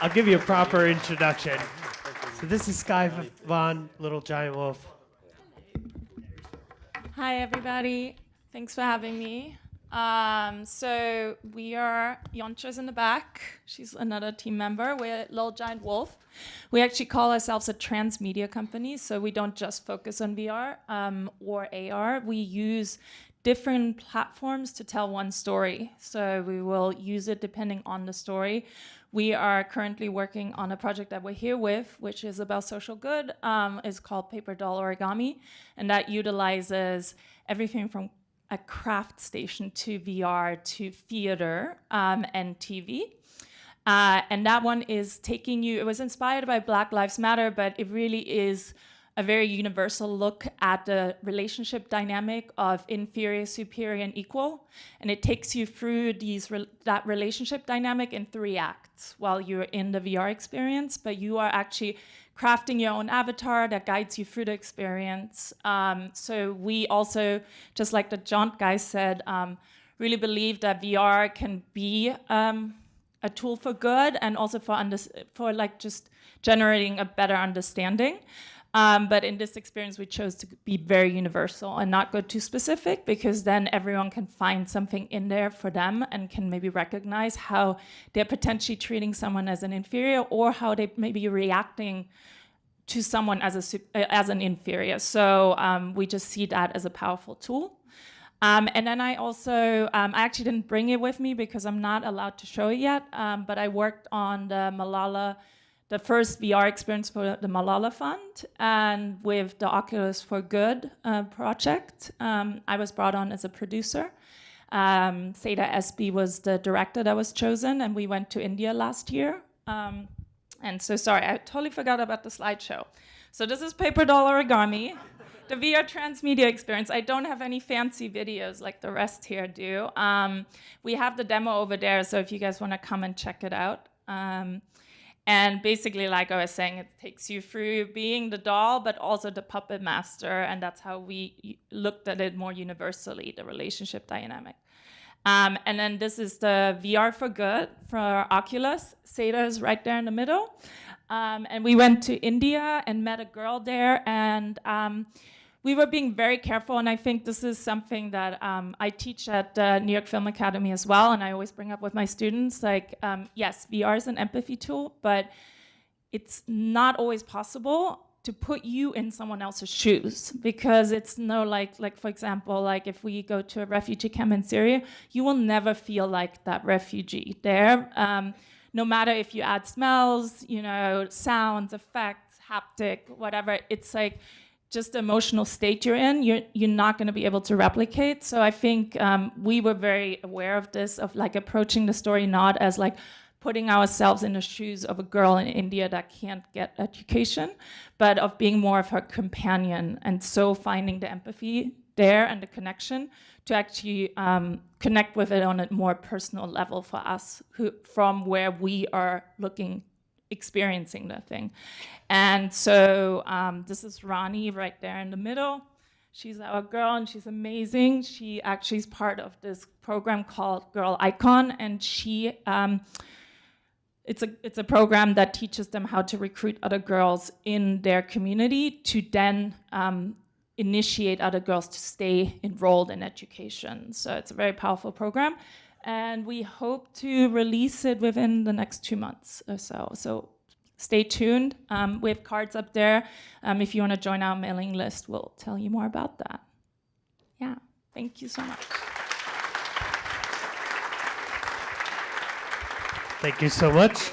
I'll give you a proper introduction. So this is Skye von Little Giant Wolf. Hi, everybody. Thanks for having me. So we are, Yontra's in the back. She's another team member. We're Little Giant Wolf. We actually call ourselves a transmedia company, so we don't just focus on VR or AR. We use different platforms to tell one story. So we will use it depending on the story. We are currently working on a project that we're here with, which is about social good. It's called Paper Doll Origami, and that utilizes everything from a craft station to VR to theater and TV. And that one is taking you, it was inspired by Black Lives Matter, but it really is a very universal look at the relationship dynamic of inferior, superior, and equal. And it takes you through that relationship dynamic in 3 acts while you're in the VR experience, but you are actually crafting your own avatar that guides you through the experience. So we also, just like the Jaunt guy said, really believe that VR can be a tool for good and also for like just generating a better understanding. But in this experience, we chose to be very universal and not go too specific, because then everyone can find something in there for them and can maybe recognize how they're potentially treating someone as an inferior, or how they may be reacting to someone as an inferior. So we just see that as a powerful tool. And then I also, I actually didn't bring it with me because I'm not allowed to show it yet, but I worked on the first VR experience for the Malala Fund, and with the Oculus for Good project. I was brought on as a producer. Seda SB was the director that was chosen, and we went to India last year. And so, sorry, I totally forgot about the slideshow. So this is Paper Doll Origami, the VR transmedia experience. I don't have any fancy videos like the rest here do. We have the demo over there, so if you guys want to come and check it out. And basically, like I was saying, it takes you through being the doll, but also the puppet master, and that's how we looked at it more universally, the relationship dynamic. And then this is the VR for Good for Oculus. Seda is right there in the middle. And we went to India and met a girl there, and we were being very careful, and I think this is something that I teach at the New York Film Academy as well, and I always bring up with my students, like, yes, VR is an empathy tool, but it's not always possible to put you in someone else's shoes, because it's like for example, like if we go to a refugee camp in Syria, you will never feel like that refugee there, no matter if you add smells, sounds, effects, haptic, whatever. It's like, just the emotional state you're in, you're not going to be able to replicate. So I think we were very aware of this, of like approaching the story not as like putting ourselves in the shoes of a girl in India that can't get education, but of being more of her companion, and so finding the empathy there and the connection to actually connect with it on a more personal level for us, from where we are experiencing the thing. And so this is Ronnie right there in the middle. She's our girl, and she's amazing. She actually is part of this program called Girl Icon, and it's a program that teaches them how to recruit other girls in their community to then initiate other girls to stay enrolled in education. So it's a very powerful program, and we hope to release it within the next 2 months or so. So stay tuned. We have cards up there. If you want to join our mailing list, we'll tell you more about that. Yeah, thank you so much. Thank you so much.